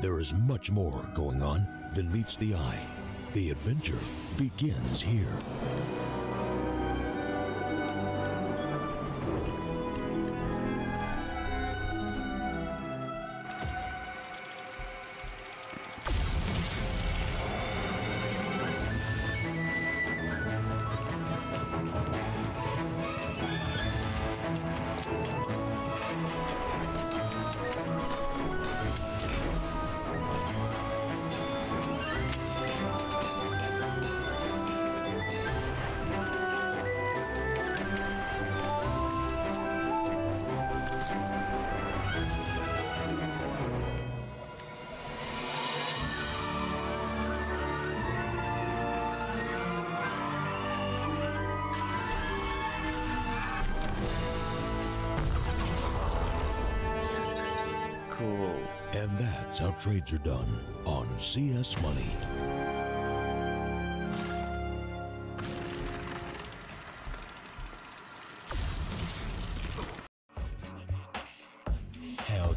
There is much more going on than meets the eye. The adventure begins here. Cool. And that's how trades are done on CS Money.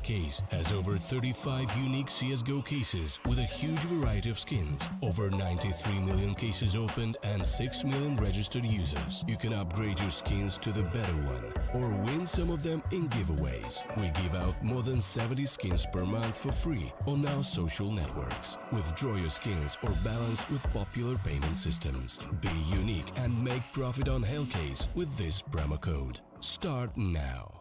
Case has over 35 unique CSGO cases with a huge variety of skins, over 93 million cases opened and 6 million registered users. You can upgrade your skins to the better one or win some of them in giveaways. We give out more than 70 skins per month for free on our social networks. Withdraw your skins or balance with popular payment systems. Be unique and make profit on Hellcase with this promo code. Start now.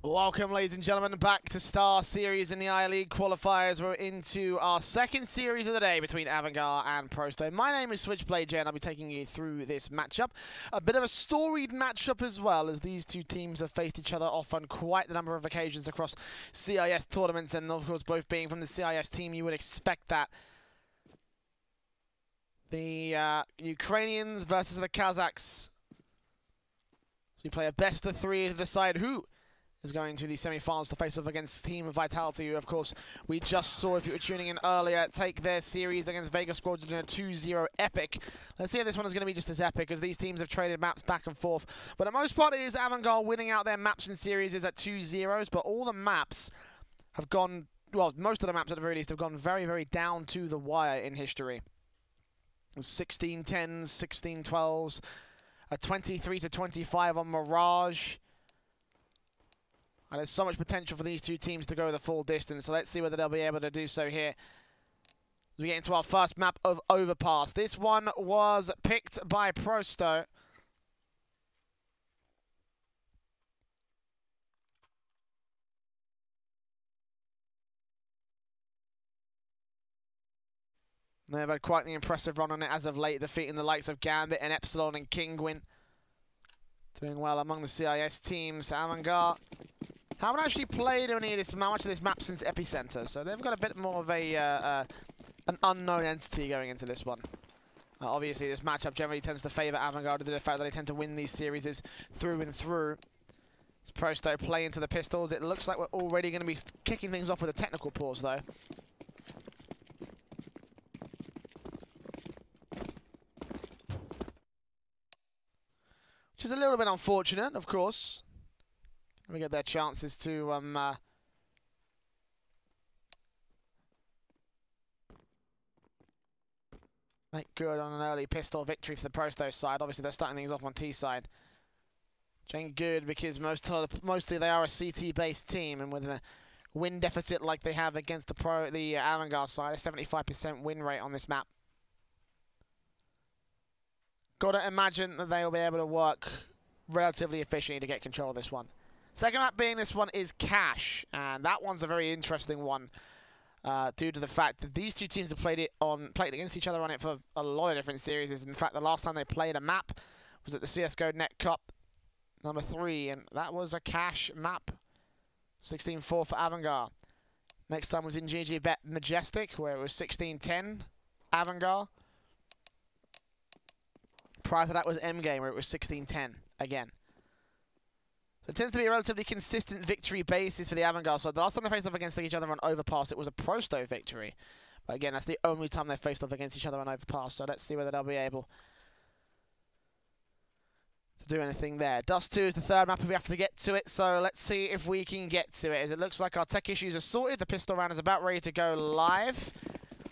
Welcome, ladies and gentlemen, back to StarSeries in the I-League qualifiers. We're into our second series of the day between Avangard and Prosto. My name is Switchblade J, and I'll be taking you through this matchup. A bit of a storied matchup as well, as these two teams have faced each other off on quite the number of occasions across CIS tournaments, and of course, both being from the CIS team, you would expect that. The Ukrainians versus the Kazakhs. So you play a best of three to decide who is going to the semi-finals to face off against Team Vitality, who, of course, we just saw, if you were tuning in earlier, take their series against Vega Squadron in a 2-0 epic. Let's see if this one is going to be just as epic, as these teams have traded maps back and forth. But the most part is Avangard winning out their maps and series is at 2-0s, but all the maps have gone, well, most of the maps at the very least have gone very, very down to the wire in history. 16-10s, 16-12s, a 23-25 on Mirage. And there's so much potential for these two teams to go the full distance, so let's see whether they'll be able to do so here. We get into our first map of Overpass. This one was picked by Prosto. They've had quite the impressive run on it as of late, defeating the likes of Gambit and Epsilon and Kingwin. Doing well among the CIS teams. Avangard haven't actually played any of this, much of this map since Epicenter, so they've got a bit more of a an unknown entity going into this one. Obviously, this matchup generally tends to favour Avangard due to the fact that they tend to win these series through and through. As Prosto play into the pistols, it looks like we're already going to be kicking things off with a technical pause, though. Which is a little bit unfortunate, of course. We get their chances to make good on an early pistol victory for the Prosto side. Obviously, they're starting things off on T side. Doing good because mostly they are a CT-based team, and with a win deficit like they have against the Avangard side, a 75% win rate on this map. Got to imagine that they will be able to work relatively efficiently to get control of this one. Second map being this one is Cash, and that one's a very interesting one due to the fact that these two teams have played against each other on it for a lot of different series. In fact, the last time they played a map was at the CSGO Net Cup number 3, and that was a Cash map, 16-4 for Avangard. Next time was in GG.Bet Majestic, where it was 16-10 Avangard. Prior to that was M-Game, where it was 16-10 again. So it tends to be a relatively consistent victory basis for the Avangard side. The last time they faced off against each other on Overpass, it was a Prosto victory. But again, that's the only time they faced off against each other on Overpass. So let's see whether they'll be able do anything there. Dust 2 is the third map, and we have to get to it, so let's see if we can get to it. As it looks like our tech issues are sorted. The pistol round is about ready to go live.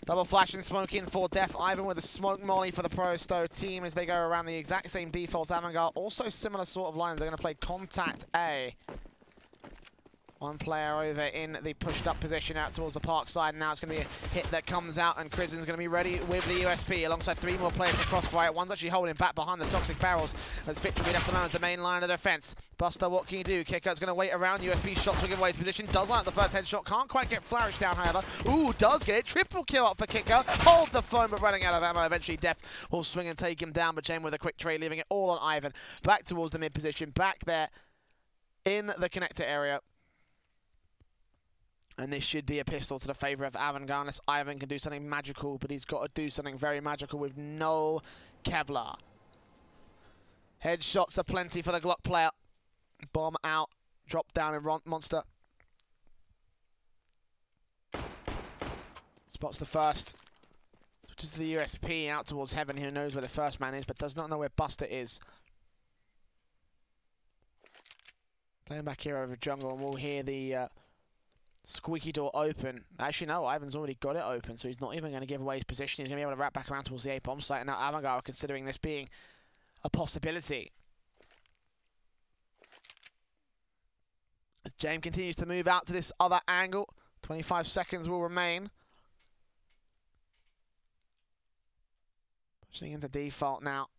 Double flash and smoke in for Def. Ivan with a smoke molly for the Pro-Sto team as they go around the exact same defaults. Avangard also similar sort of lines. They're going to play Contact A. One player over in the pushed up position out towards the park side. Now it's going to be a hit that comes out, and Krisen's going to be ready with the USP alongside 3 more players to crossfire. One's actually holding back behind the toxic barrels as Victory left alone as the main line of defense. Buster, what can you do? Kicker's going to wait around. USP shots will give away his position. Does like the first headshot. Can't quite get Flourish down, however. Ooh, does get it. Triple kill up for Kicker. Hold the phone, but running out of ammo. Eventually, Def will swing and take him down, but Jane with a quick trade, leaving it all on Ivan. Back towards the mid position. Back there in the connector area. And this should be a pistol to the favour of Avangard, unless Ivan can do something magical, but he's got to do something very magical with no Kevlar. Headshots are plenty for the Glock player. Bomb out, drop down in Monster. Spots the first. Switches to the USP out towards Heaven, who knows where the first man is, but does not know where Buster is. Playing back here over jungle, and we'll hear the squeaky door open. Actually, no, Ivan's already got it open, so he's not even going to give away his position. He's going to be able to wrap back around towards the A bomb site, and now Avangard are considering this being a possibility. As James continues to move out to this other angle, 25 seconds will remain. Pushing into default now.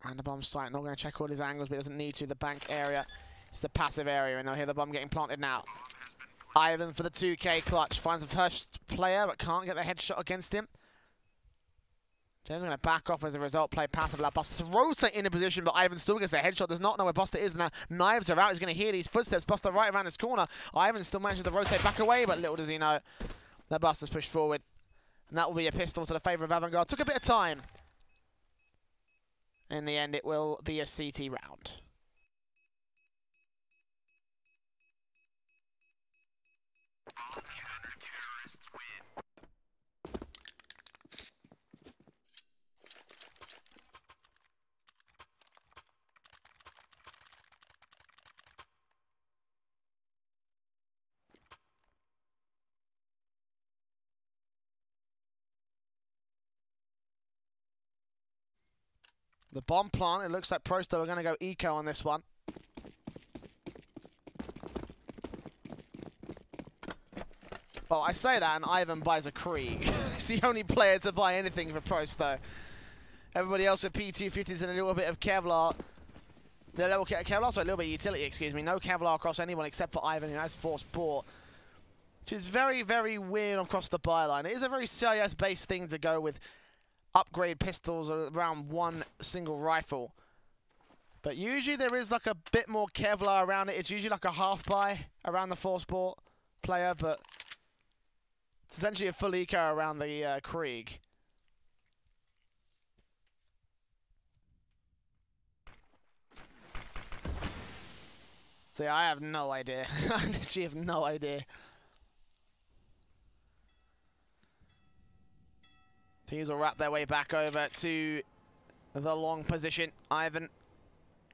And the bomb site, not going to check all his angles, but he doesn't need to. The bank area is the passive area, and they'll hear the bomb getting planted now. Ivan for the 2K clutch. Finds the first player, but can't get the headshot against him. James going to back off as a result. Play passive. Buster throws it in a position, but Ivan still gets the headshot. Does not know where Buster is. Now knives are out. He's going to hear these footsteps. Buster right around this corner. Ivan still manages to rotate back away, but little does he know that Buster's pushed forward. And that will be a pistol to the favour of Avangard. Took a bit of time. In the end, it will be a CT round. The bomb plant, it looks like Pro-Sto are going to go eco on this one. Well, I say that and Ivan buys a Krieg. He's the only player to buy anything for Pro-Sto. Everybody else with P250s and a little bit of Kevlar. The level Kevlar, so a little bit of utility, excuse me. No Kevlar across anyone except for Ivan, who has force bought. Which is very, very weird across the byline. It is a very CIS-based thing to go with upgrade pistols around one single rifle. But usually there is like a bit more Kevlar around it. It's usually like a half buy around the force bought player, but it's essentially a full eco around the Krieg. See, I have no idea. I literally have no idea. Teams will wrap their way back over to the long position. Ivan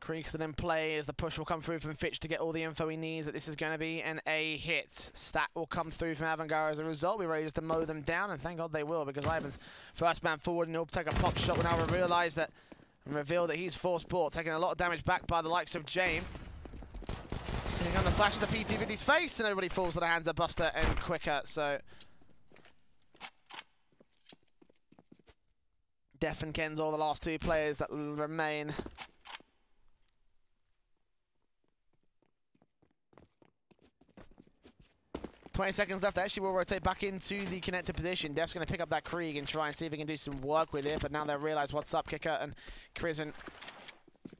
Krieg's in play as the push will come through from Fitch to get all the info he needs that this is going to be an A hit. Stat will come through from Avangard as a result. We're ready just to mow them down, and thank God they will, because Ivan's first man forward and he'll take a pop shot when I realise that and reveal that he's force bought, taking a lot of damage back by the likes of James. Here comes the flash of the P250's face, and everybody falls to the hands of Buster and Quicker, so Def and Ken's all the last 2 players that remain. $20 seconds left. Actually, we'll rotate back into the connected position. Def's going to pick up that Krieg and try and see if he can do some work with it, but now they'll realise what's up. Kicker and Krisen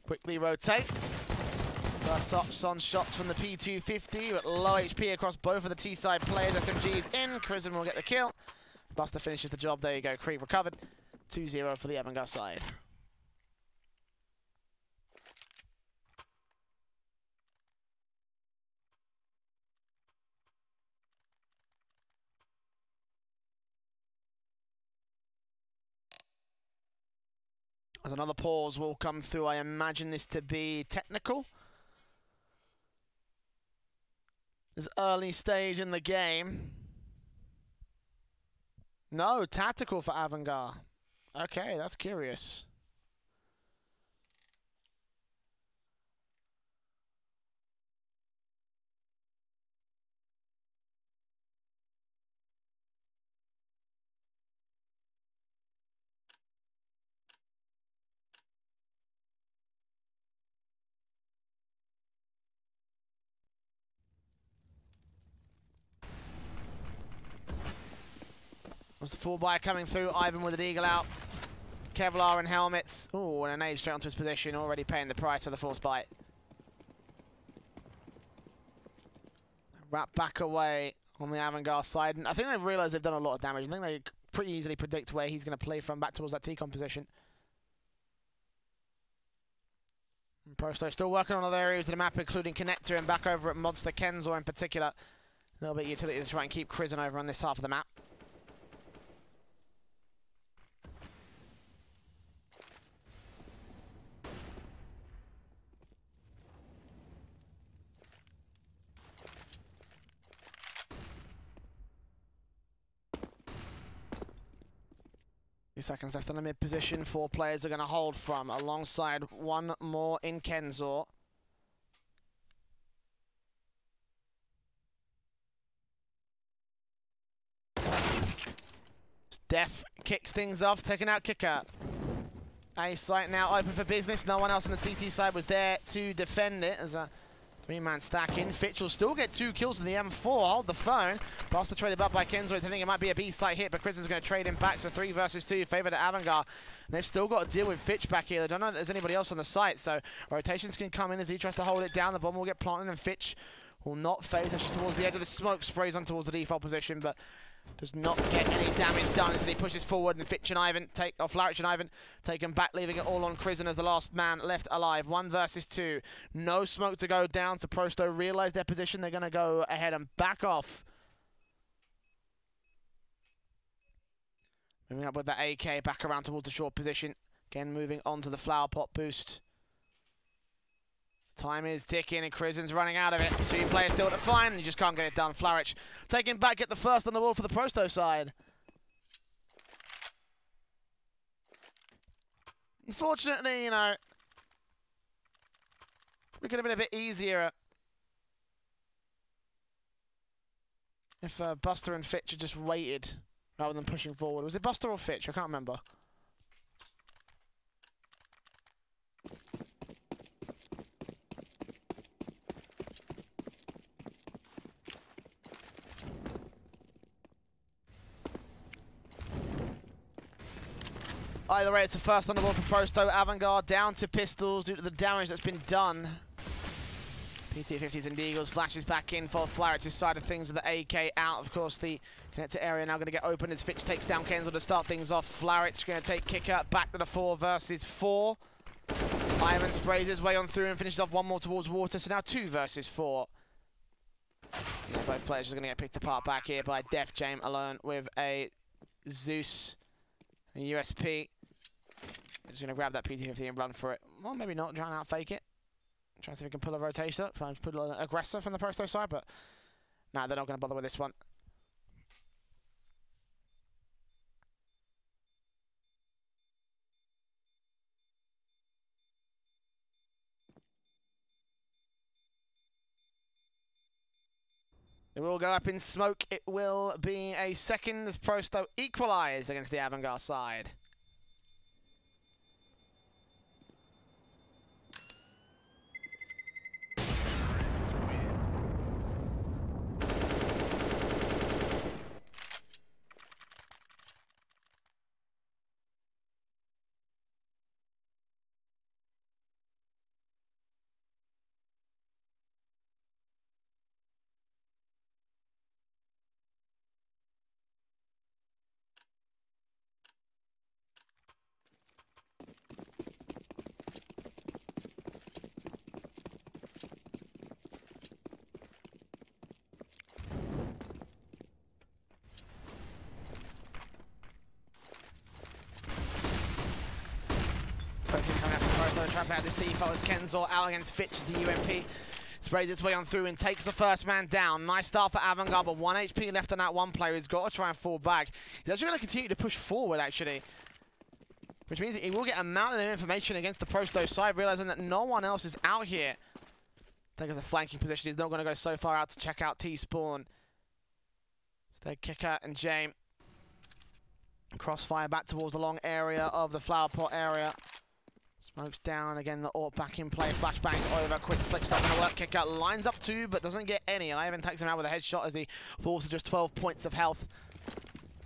quickly rotate. First on shots from the P250 with low HP across both of the T-side players. SMG's in. Krisen will get the kill. Buster finishes the job. There you go. Krieg recovered. 2-0 for the Avangard side. As another pause will come through, I imagine this to be technical. This early stage in the game. No, tactical for Avangard. Okay, that's curious. Was the full buy coming through? Ivan with an eagle out. Kevlar and helmets. Ooh, and an nade straight onto his position, already paying the price of the force bite. Wrap back away on the Avangard side. And I think they've realised they've done a lot of damage. I think they pretty easily predict where he's going to play from back towards that T-con position. And Prosto still working on other areas of the map, including Connector and back over at Monster Kenzor in particular. A little bit of utility to try and keep Crizzen over on this half of the map. Seconds left on the mid position. 4 players are going to hold from, alongside one more in Kenzor. Def kicks things off, taking out Kicker. A site now open for business. No one else on the CT side was there to defend it as a 3-man stack in. Fitch will still get 2 kills in the M4. Hold the phone. Pass the traded up by Kenzo. I think it might be a B-site hit, but Kristen's going to trade him back. So 3 versus 2, favor to Avangard. And they've still got to deal with Fitch back here. They don't know that there's anybody else on the site, so rotations can come in as he tries to hold it down. The bomb will get planted, and Fitch will not phase. Actually, towards the edge of the smoke, sprays on towards the default position, but does not get any damage done as he pushes forward, and Fitch and Ivan Flaric and Ivan take him back, leaving it all on Crizzen as the last man left alive. 1 versus 2. No smoke to go down, so Prosto realise their position. They're going to go ahead and back off. Moving up with that AK back around towards the short position. Again, moving on to the flower pot boost. Time is ticking and Crizzen's running out of it. 2 players still to find, and you just can't get it done. Flaric taking back, get the first on the ball for the Prosto side. Unfortunately, you know, it could have been a bit easier if Buster and Fitch had just waited rather than pushing forward. Was it Buster or Fitch? I can't remember. Either way, it's the first on the ball for Prosto. Avangard down to pistols due to the damage that's been done. PT-50s and Deagles flashes back in for Flaric's side of things with the AK out. Of course, the connector area now going to get open as Fitch takes down Kenzel to start things off. Flaric going to take kicker back to the 4 versus 4. Ivan sprays his way on through and finishes off one more towards water, so now 2 versus 4. And both players are going to get picked apart back here by Def Jame alone with a Zeus and USP. Just going to grab that PT-50 and run for it. Well, maybe not. Try and out-fake it. Try to see if we can pull a rotator. Try and put an aggressor from the Prosto side, but no, they're not going to bother with this one. It will go up in smoke. It will be a second as Prosto equalise against the Avangard side. try to play out this default as Kenzor out against Fitch as the UMP. Sprays its way on through and takes the first man down. Nice start for Avangard, but 1 HP left on that one player. He's got to try and fall back. He's actually going to continue to push forward, actually. Which means he will get a mountain of information against the Prosto side, realizing that no one else is out here. Take as a flanking position. He's not going to go so far out to check out T-Spawn. Instead, Kicker and Jame. Crossfire back towards the long area of the flower pot area. Smokes down again, the AWP back in play, flashbangs over, quick flick's not going to work, Kicker lines up 2 but doesn't get any, and Ivan takes him out with a headshot as he falls to just 12 points of health.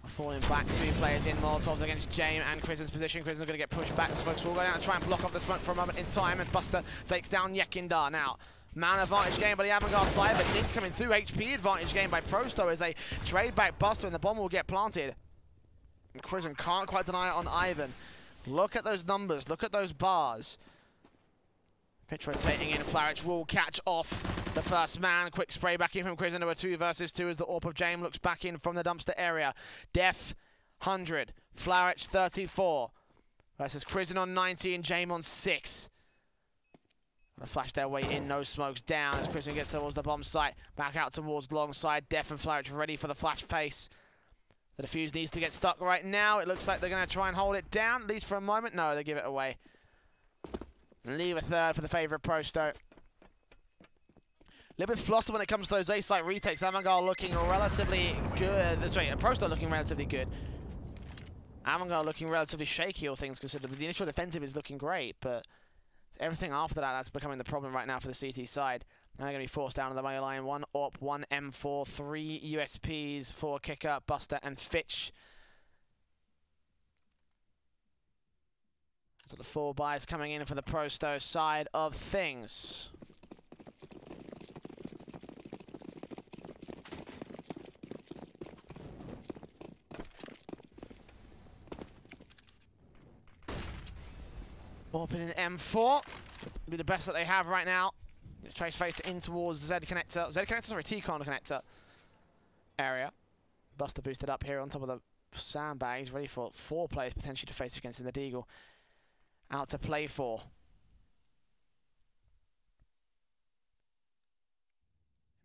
Falling back, 2 players in, Molotovs against Jame and Krisen's position. Krisen's going to get pushed back, the smokes will go down and try and block off the smoke for a moment in time, and Buster takes down Yekindar. Now, man advantage game by the Avangard side, but Nid's coming through, HP advantage game by Prosto as they trade back Buster and the bomb will get planted. And Krisen can't quite deny it on Ivan. Look at those numbers, look at those bars. Pitch rotating in, Flarich will catch off the first man. Quick spray back in from Krisen to a 2 versus 2 as the AWP of Jame looks back in from the dumpster area. Def, 100, Flarich, 34. Versus Krisen on 90 and Jame on 6. Gonna flash their way in, no smokes down as Krisen gets towards the bomb site. Back out towards long side, Def and Flarich ready for the flash face. The defuse needs to get stuck right now. It looks like they're going to try and hold it down, at least for a moment. No, they give it away. And leave a third for the favourite Prosto. A little bit flustered when it comes to those A-site retakes. Avangard looking relatively good. Sorry, Prosto looking relatively good. Avangard looking relatively shaky, all things considered. The initial defensive is looking great, but everything after that, that's becoming the problem right now for the CT side. Now they're going to be forced down on the money line. 1 AWP, 1 M4, 3 USPs for Kicker, Buster, and Fitch. So the 4 buys coming in for the Prosto side of things. AWP in an M4. Be the best that they have right now. Trace face in towards the Z connector. Sorry, T-Con connector area. Buster boosted up here on top of the sandbags, ready for 4 players potentially to face against in the Deagle. Out to play for.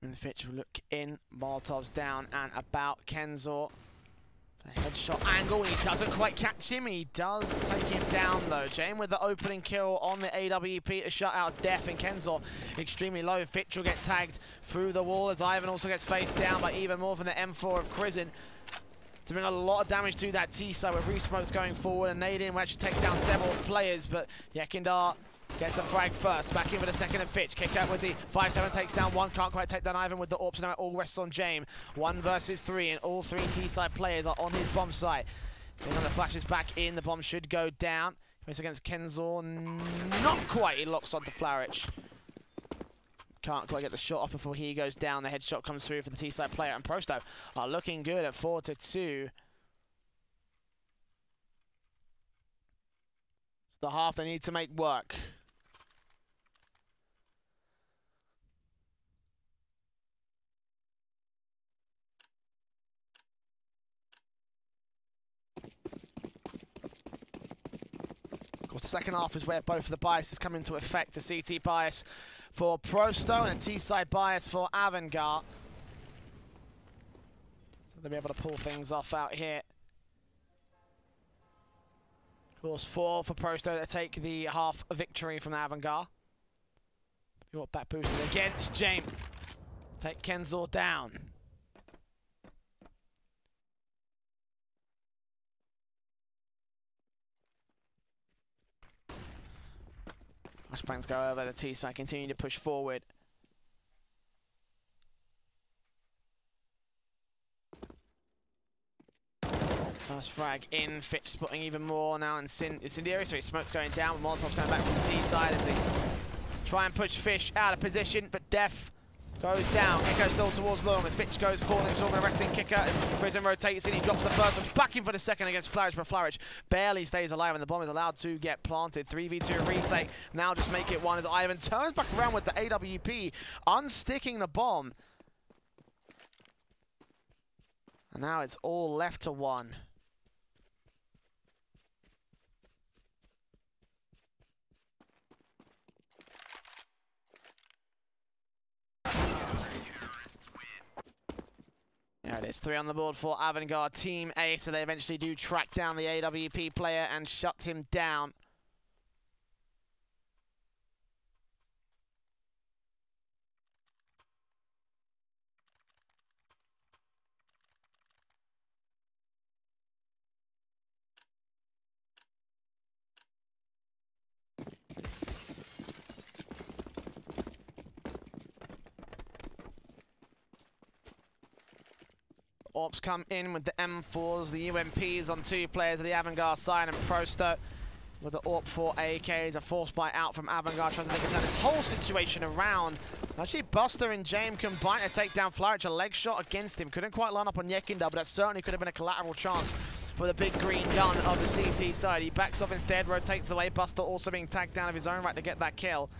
And the Fitch will look in. Molotov's down and about. Kenzor. Headshot angle, he doesn't quite catch him. He does take him down though. Jame with the opening kill on the AWP to shut out Def, and Kenzor extremely low. Fitch will get tagged through the wall as Ivan also gets faced down by even more from the M4 of Krisen. Doing a lot of damage to that T-side with resmokes going forward, and Nadine will actually take down several players, but Yekindar gets the frag first. Back in with a second and Fitch. Kick out with the 5-7, takes down 1. Can't quite take down Ivan with the AWPs. Now it all rests on Jame. 1 versus 3, and all 3 T-side players are on his bomb site. Then when the flash is back in, the bomb should go down. Race against Kenzor. Not quite. He locks onto Flarich. Can't quite get the shot off before he goes down. The headshot comes through for the T-side player, and Prosto are looking good at 4-2. It's the half they need to make work. Of course, the second half is where both of the biases come into effect. The CT bias for Prosto and a T-side bias for Avangard. So they'll be able to pull things off out here. Of course, 4 for Prosto to take the half victory from the Avangard. You're back boosted again. It's Jame. Take Kenzor down. Flashbangs go over the T-side, continue to push forward. First frag in, Fitch spotting even more now, and Incendiary, sorry, smoke's going down, Molotov's going back from the T-side as they try and push Fish out of position, but Def goes down. Kicker still towards long as Fitch goes falling, so we're arresting Kicker as Prison rotates in, he drops the first one, back in for the second against Flarich, but Flarich barely stays alive and the bomb is allowed to get planted. 3v2 retake, now just make it 1 as Ivan turns back around with the AWP, unsticking the bomb. And now it's all left to 1. There it is, 3 on the board for Avangard Team A, so they eventually do track down the AWP player and shut him down. Orps come in with the M4s, the UMPs on 2 players of the Avangard side, and Prosto with the AWP 4 AKs. A force buy out from Avangard, tries to take turn this whole situation around. Actually, Buster and James combined to take down Flourish, a leg shot against him. Couldn't quite line up on Yekinda, but that certainly could have been a collateral chance for the big green gun of the CT side. He backs off instead, rotates away. Buster also being tagged down of his own right to get that kill.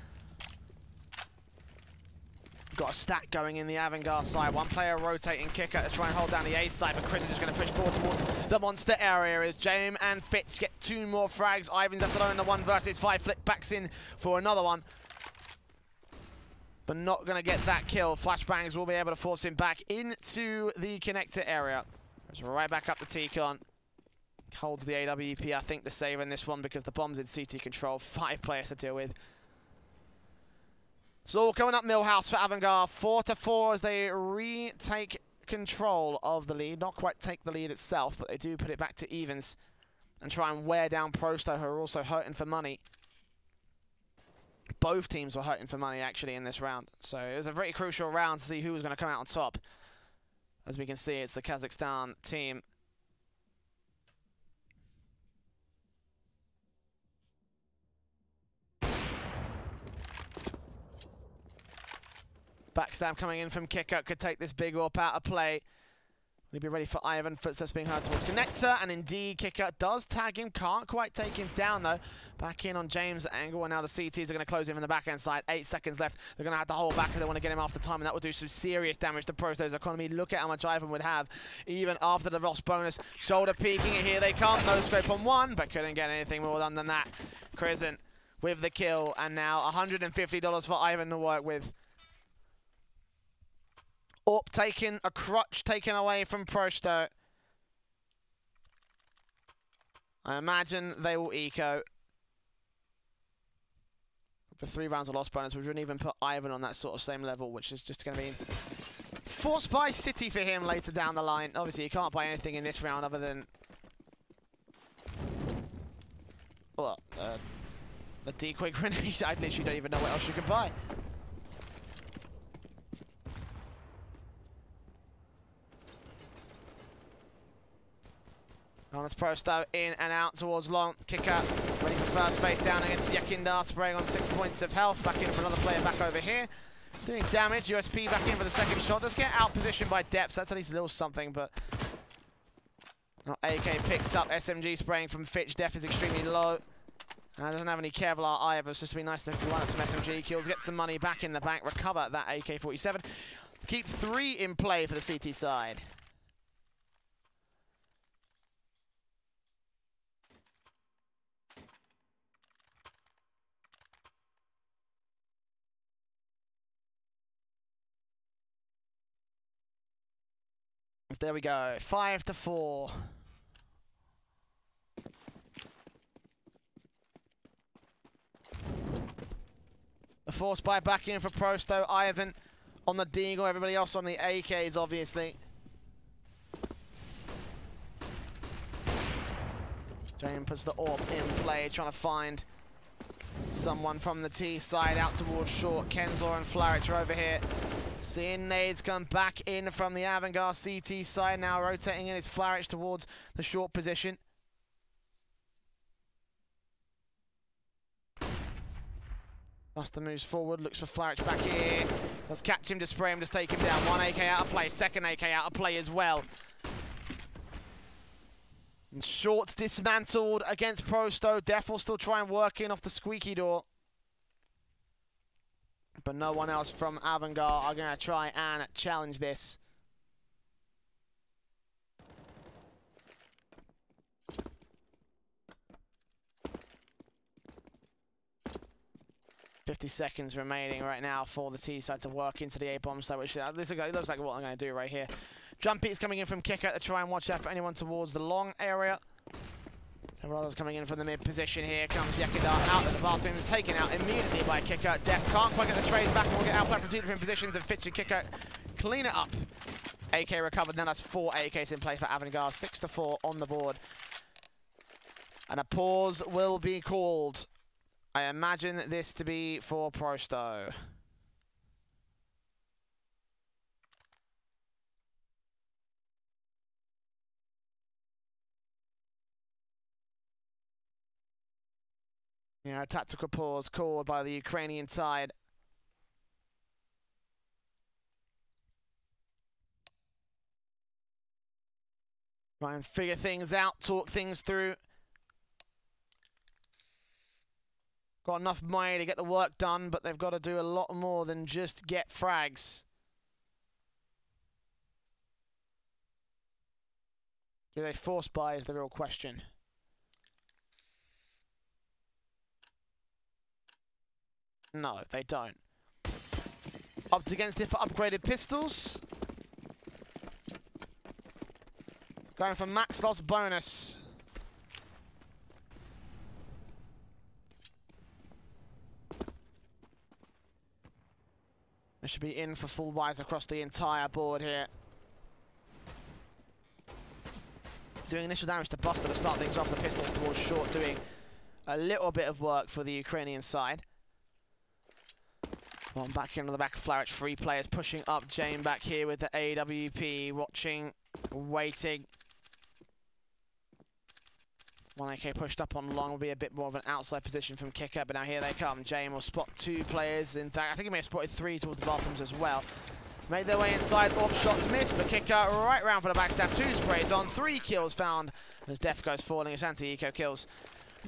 Got a stack going in the Avangard side. One player rotating kicker to try and hold down the A side, but Chris is just going to push forward towards the monster area as James and Fitch get 2 more frags. Ivan's left alone in the 1 versus 5. Flip backs in for another one, but not going to get that kill. Flashbangs will be able to force him back into the connector area. Goes right back up the T-Con. Holds the AWP, I think, to save in this one because the bomb's in CT control. 5 players to deal with. So coming up Millhouse for Avangard, 4-4 as they retake control of the lead. Not quite take the lead itself, but they do put it back to evens and try and wear down Prosto, who are also hurting for money. Both teams were hurting for money, actually, in this round. So it was a very crucial round to see who was going to come out on top. As we can see, it's the Kazakhstan team. Backstab coming in from Kicker could take this big AWP out of play. Will he be ready for Ivan? Footsteps being heard towards Connector, and indeed Kicker does tag him. Can't quite take him down though. Back in on James' angle, and now the CTs are going to close him in the backhand side. 8 seconds left. They're going to have to hold back if they want to get him after time, and that will do some serious damage to Prosto's economy. Look at how much Ivan would have even after the loss bonus. Shoulder peeking it here. They can't no scope on 1, but couldn't get anything more done than that. Crescent with the kill, and now $150 for Ivan to work with. AWP taken, a crutch taken away from Prosto. I imagine they will eco. The 3 rounds of loss bonus, we wouldn't even put Ivan on that sort of same level, which is just going to be forced by City for him later down the line. Obviously, you can't buy anything in this round other than well, the decoy grenade. I literally don't even know what else you can buy. That's Prosto in and out towards long. Kicker ready for first face down against Yekinda, spraying on 6 points of health. Back in for another player back over here. Doing damage. USP back in for the second shot. Does get out positioned by Depths. That's at least a little something, but not AK picked up. SMG spraying from Fitch. Def is extremely low. Doesn't have any Kevlar either. It's just be nice to run up some SMG kills, get some money back in the bank, recover that AK-47. Keep 3 in play for the CT side. There we go, 5-4. The force buy back in for Prosto. Ivan on the Deagle, everybody else on the AKs, obviously. James puts the AWP in play, trying to find someone from the T side out towards short. Kenzor and Flaric are over here. Seeing nades come back in from the Avangard CT side. Now rotating in is Flaric towards the short position. Buster moves forward, looks for Flaric back here. Does catch him to spray him, just take him down. 1 AK out of play, 2nd AK out of play as well. And short dismantled against Prosto. Def will still try and work in off the squeaky door. But no one else from Avangard are going to try and challenge this. $50 seconds remaining right now for the T side to work into the A bomb site, which this looks like what I'm going to do right here. Jump beats coming in from Kicker to try and watch out for anyone towards the long area. Several others coming in from the mid position. Here comes Yakidar out of the bathroom, is taken out immediately by Kicker. Def can't quite get the trades back, and will get outplayed from two different positions, and Fitch and Kicker clean it up. AK recovered, now that's 4 AKs in play for Avangard, 6-4 on the board. And a pause will be called. I imagine this to be for Prosto. Yeah, a tactical pause called by the Ukrainian side. Try and figure things out, talk things through. Got enough money to get the work done, but they've got to do a lot more than just get frags. Do they force buy is the real question. No, they don't. Upped against it for upgraded pistols. Going for max loss bonus. They should be in for full buys across the entire board here. Doing initial damage to Buster to start things off. The pistols towards short, doing a little bit of work for the Ukrainian side. One back into the back of Flarich. 3 players pushing up. Jane back here with the AWP. Watching, waiting. 1 AK pushed up on long will be a bit more of an outside position from Kicker, but now here they come. Jane will spot 2 players. In fact, I think he may have spotted 3 towards the bathrooms as well. Made their way inside. Orb shots missed, but Kicker right round for the backstab. 2 sprays on. 3 kills found as Def goes falling. As anti-eco kills.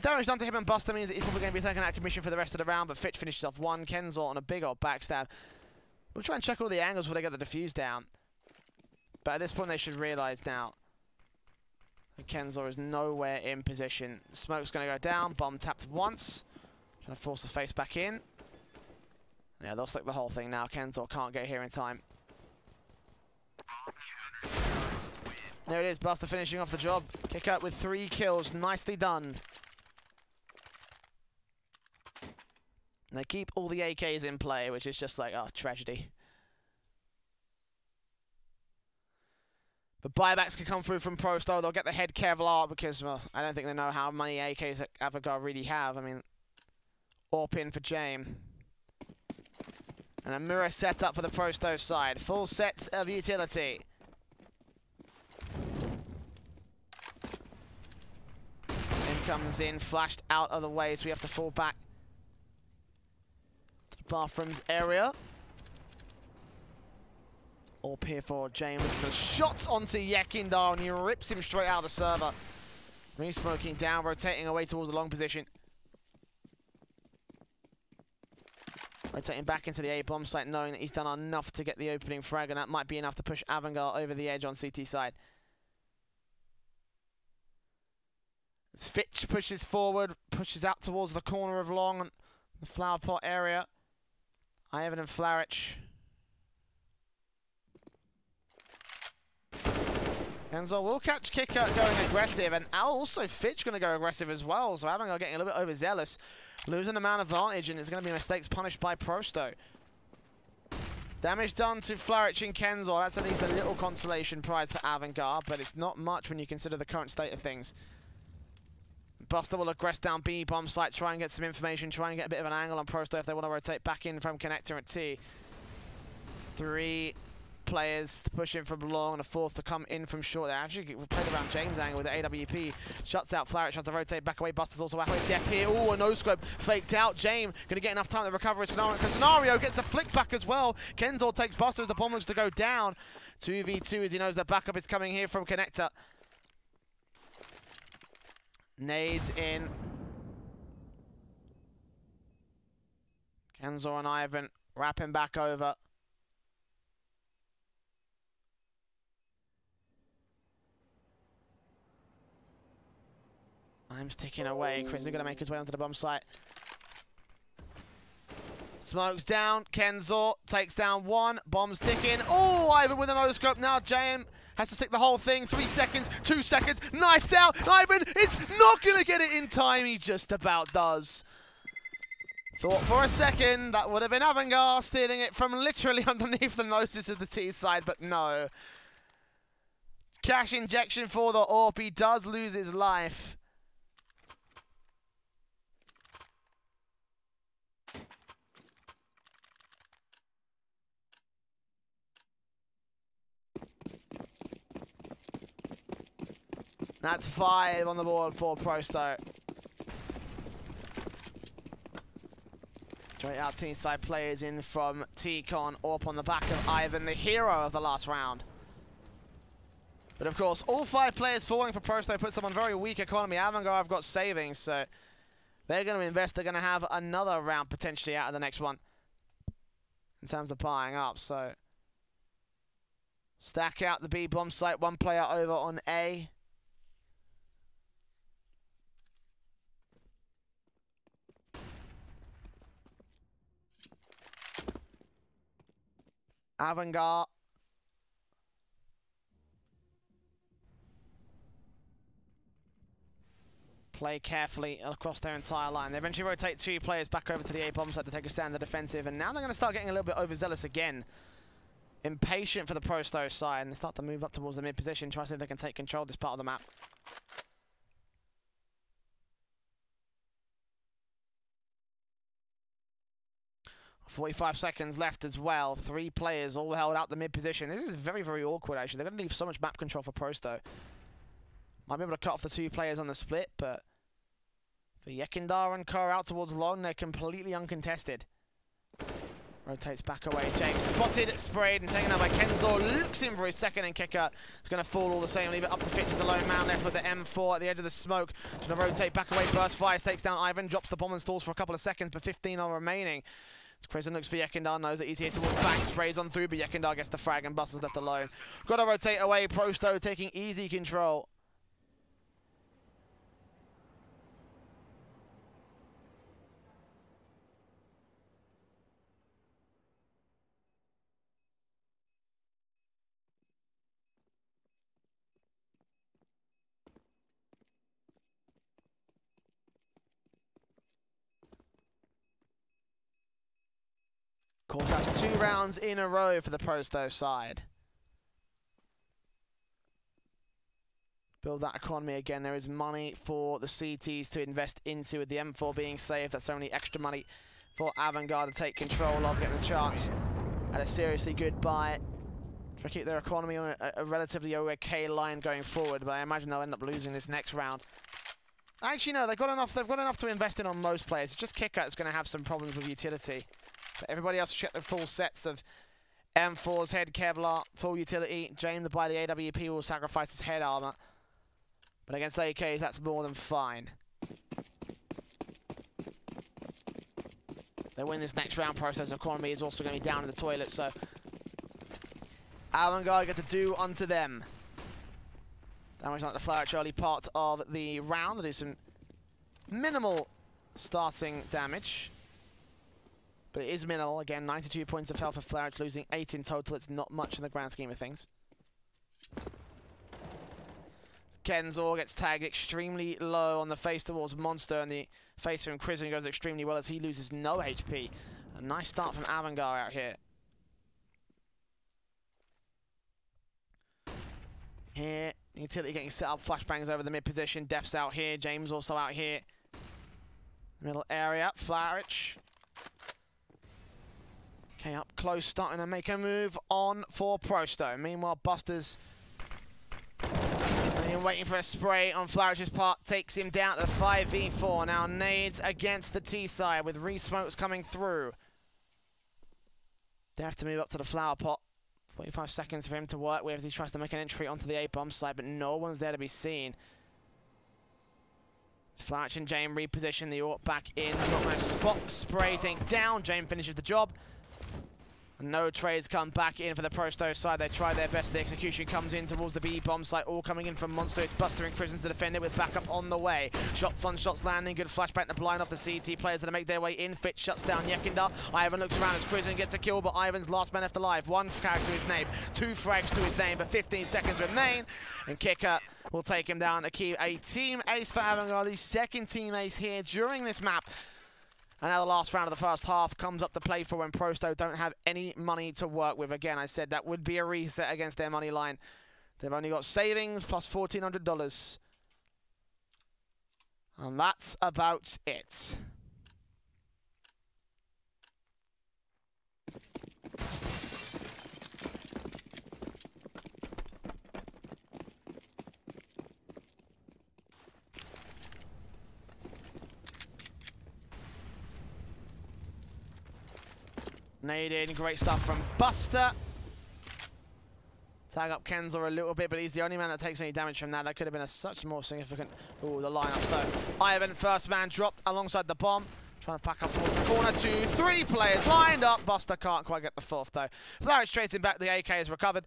Damage done to him and Buster means that he's probably going to be taken out of commission for the rest of the round, but Fitch finishes off 1. Kenzo on a big old backstab. We'll try and check all the angles before they get the defuse down. But at this point, they should realise now that Kenzo is nowhere in position. Smoke's going to go down. Bomb tapped once. Trying to force the face back in. Yeah, they'll slick the whole thing now. Kenzo can't get here in time. There it is. Buster finishing off the job. Kick out with 3 kills. Nicely done. And they keep all the AKs in play, which is just like, oh, tragedy. But buybacks can come through from Prosto. They'll get the head Kevlar because, well, I don't think they know how many AKs that Avangard really have. I mean, AWP in for Jame. And a mirror set up for the Prosto side. Full sets of utility. Comes in, flashed out of the way, so we have to fall back to the bathrooms area. All here for James looking for shots onto Yakindar, and he rips him straight out of the server. Re-smoking down, rotating away towards the long position. Rotating back into the A-bomb site, knowing that he's done enough to get the opening frag, and that might be enough to push Avangard over the edge on CT side. Fitch pushes forward, pushes out towards the corner of long, the flower pot area. Ivan and Flarich. Enzo will catch Kicker going aggressive, and also Fitch going to go aggressive as well, so Avangard getting a little bit overzealous. Losing a man advantage, and it's going to be mistakes punished by Prosto. Damage done to Flarich and Kenzo. That's at least a little consolation prize for Avangard, but it's not much when you consider the current state of things. Buster will aggress down B bomb site, try and get some information, try and get a bit of an angle on Prosto if they want to rotate back in from connector at T. It's 3 players to push in from long and a 4th to come in from short. They actually played around James' angle with the AWP. Shuts out Flarich, tries to rotate back away. Buster's also halfway depth here. Oh, a no-scope faked out. James going to get enough time to recover his scenario. Gets a flick back as well. Kenzo takes Buster as the bomb looks to go down. 2v2 as he knows the backup is coming here from connector. Nades in. Kenzo and Ivan wrapping back over. Time's ticking away. Chris is going to make his way onto the bomb site. Smokes down. Kenzo takes down one. Bombs ticking. Oh, Ivan with an no-scope. Now James has to stick the whole thing. 3 seconds, 2 seconds. Knifes out. Ivan is not going to get it in time. He just about does. Thought for a second that would have been Avangar stealing it from literally underneath the noses of the T side, but no. Cash injection for the AWP. He does lose his life. That's 5 on the board for Prosto. Joint out team side players in from T-Con, up on the back of Ivan, the hero of the last round. But of course, all 5 players falling for Prosto puts them on very weak economy. Avangar have got savings, so they're going to invest. They're going to have another round potentially out of the next one in terms of buying up. So stack out the B bomb site. 1 player over on A. Avangar play carefully across their entire line. They eventually rotate 2 players back over to the A bomb site to take a stand in the defensive, and now they're going to start getting a little bit overzealous again. Impatient for the Prosto side, and they start to move up towards the mid position, try to see if they can take control of this part of the map. 45 seconds left as well. 3 players all held out the mid position. This is very, very awkward, actually. They're going to leave so much map control for Prosto. Might be able to cut off the 2 players on the split, but for Yekindar and Kerr out towards long, they're completely uncontested. Rotates back away. James spotted, sprayed, and taken out by Kenzor. Looks in for his second and kicker. It's going to fall all the same. Leave it up to Fitch with the lone man left with the M4 at the edge of the smoke. Going to rotate back away. Burst fires, takes down Ivan, drops the bomb and stalls for a couple of seconds, but 15 are remaining. Prison looks for Yekindar, knows that he's here towards back, sprays on through, but Yekindar gets the frag and Buster's left alone. Got to rotate away. Prosto taking easy control. Court has 2 rounds in a row for the Prosto side. Build that economy again. There is money for the CTs to invest into, with the M4 being saved. That's only extra money for Avangar to take control of, getting the chance at a seriously good buy to keep their economy on a relatively okay line going forward. But I imagine they'll end up losing this next round. Actually, no, they've got enough to invest in on most players. It's just Kicker that's going to have some problems with utility. But everybody else will check their full sets of M4's head Kevlar, full utility. James, the by the AWP, will sacrifice his head armor. But against AKs, that's more than fine. They win this next round. Process economy is also going to be down in the toilet, so Avangar get to do unto them. Damage like the Flourish early part of the round. They do some minimal starting damage. But it is minimal. Again, 92 points of health for Flourish, losing 8 in total. It's not much in the grand scheme of things. Kenzor gets tagged extremely low on the face towards Monster, and the face from Crimson goes extremely well as he loses no HP. A nice start from Avangar out here. Here, utility getting set up, flashbangs over the mid position. Def's out here, James also out here. Middle area, Flourish. Okay, up close, starting to make a move on for Prosto. Meanwhile, Buster's waiting for a spray on Flourish's part, takes him down to 5v4. Now nades against the T side with re-smokes coming through. They have to move up to the flower pot. 45 seconds for him to work with as he tries to make an entry onto the A-bomb side, but no one's there to be seen. Flourish and James reposition the AWP back in. Not going to spot spray thing down. James finishes the job. No trades come back in for the Prosto side. They try their best. The execution comes in towards the B bomb site. All coming in from Monster. It's Buster and Prison to defend it with backup on the way. Shots on shots landing. Good flashback to blind off the CT players that make their way in. Fitch shuts down Yekindar. Ivan looks around as Prison gets a kill, but Ivan's last man left alive. One frag to his name. 2 frags to his name, but 15 seconds remain. And Kicker will take him down to keep a team ace for Avangard. The second team ace here during this map. And now the last round of the first half comes up to play for when Prosto don't have any money to work with. Again, I said that would be a reset against their money line. They've only got savings plus $1,400. And that's about it. Nading, great stuff from Buster. Tag up Kenzel a little bit, but he's the only man that takes any damage from that. That could have been a such more significant. Ooh, the lineups though. Ivan, first man dropped alongside the bomb. Trying to pack up towards the corner. 2, 3 players lined up. Buster can't quite get the fourth though. Flarich tracing back. The AK is recovered.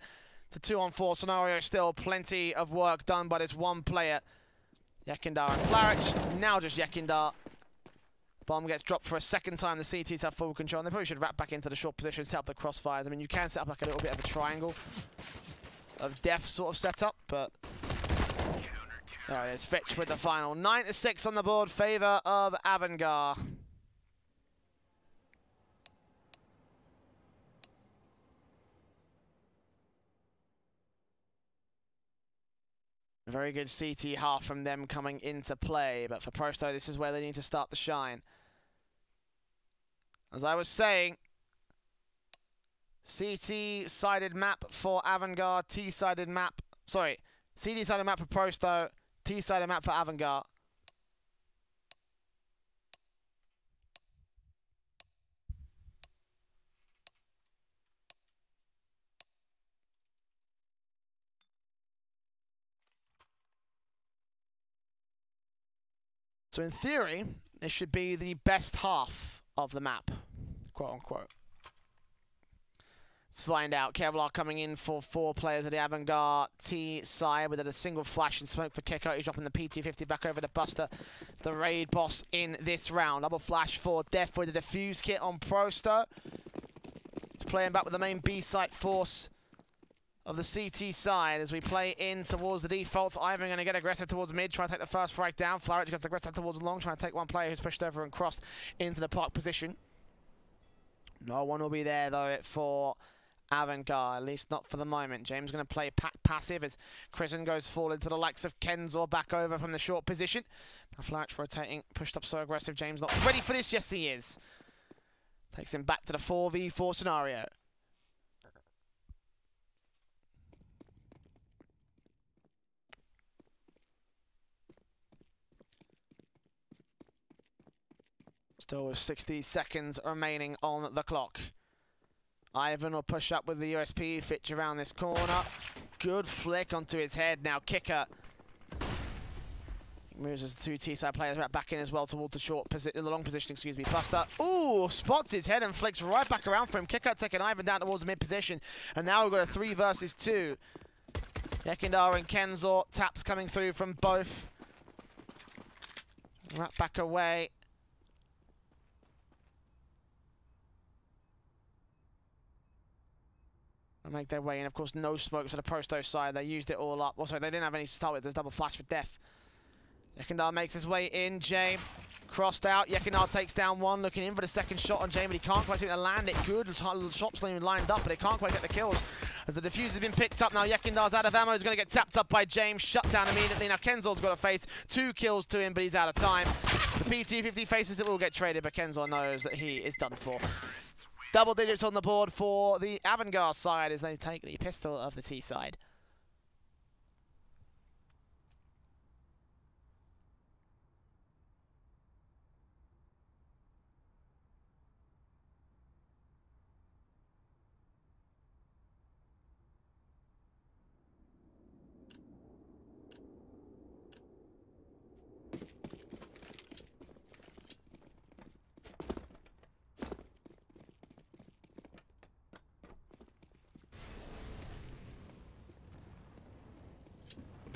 The 2-on-4 scenario. Still plenty of work done by this one player. Yekindar and Flarich. Now just Yekindar. Bomb gets dropped for a second time. The CTs have full control. And they probably should wrap back into the short position, set up the crossfires. I mean, you can set up like a little bit of a triangle of death sort of setup, but there it is. Fitch with the final. 9-6 on the board, favor of Avangard. Very good CT half from them coming into play, but for Prosto, this is where they need to start to shine. As I was saying, CT-sided map for Avangard, T-sided map, sorry, CD-sided map for Prosto, T-sided map for Avangard. So in theory, this should be the best half of the map, quote unquote. Let's find out. Kevlar coming in for 4 players of the Avangard T side with a single flash and smoke for Kiko. He's dropping the PT-50 back over to Buster. It's the raid boss in this round. Double flash for Def with the defuse kit on Prosto. He's playing back with the main B site force of the CT side as we play in towards the defaults. Ivan going to get aggressive towards mid, try to take the first frag down. Flarich gets aggressive towards long, trying to take one player who's pushed over and crossed into the park position. No one will be there though for Avangard, at least not for the moment. James going to play passive as Kristen goes forward to the likes of Kenzel back over from the short position. Now Flarich rotating, pushed up so aggressive. James not ready for this. Yes, he is. Takes him back to the 4v4 scenario. Still with 60 seconds remaining on the clock. Ivan will push up with the USP, Fitch around this corner. Good flick onto his head. Now Kicker moves as the 2 T-side players back in as well towards the long position, excuse me. Buster, ooh, spots his head and flicks right back around for him. Kicker taking Ivan down towards the mid position. And now we've got a 3 versus 2. Yekindar and Kenzel, taps coming through from both. Right back away. Make their way in. Of course, no smokes for the Prosto side. They used it all up. Also, they didn't have any to start with. There's double flash for Def. Yekindar makes his way in. James crossed out. Yekindar takes down one. Looking in for the second shot on James, but he can't quite seem to land it. Good shots lined up, but they can't quite get the kills. As the defuse has been picked up now, Yekindar's out of ammo. He's going to get tapped up by James. Shut down immediately. Now Kenzel's got to face 2 kills to him, but he's out of time. The PT-50 faces it will get traded, but Kenzel knows that he is done for. Double digits on the board for the Avangard side as they take the pistol of the T side.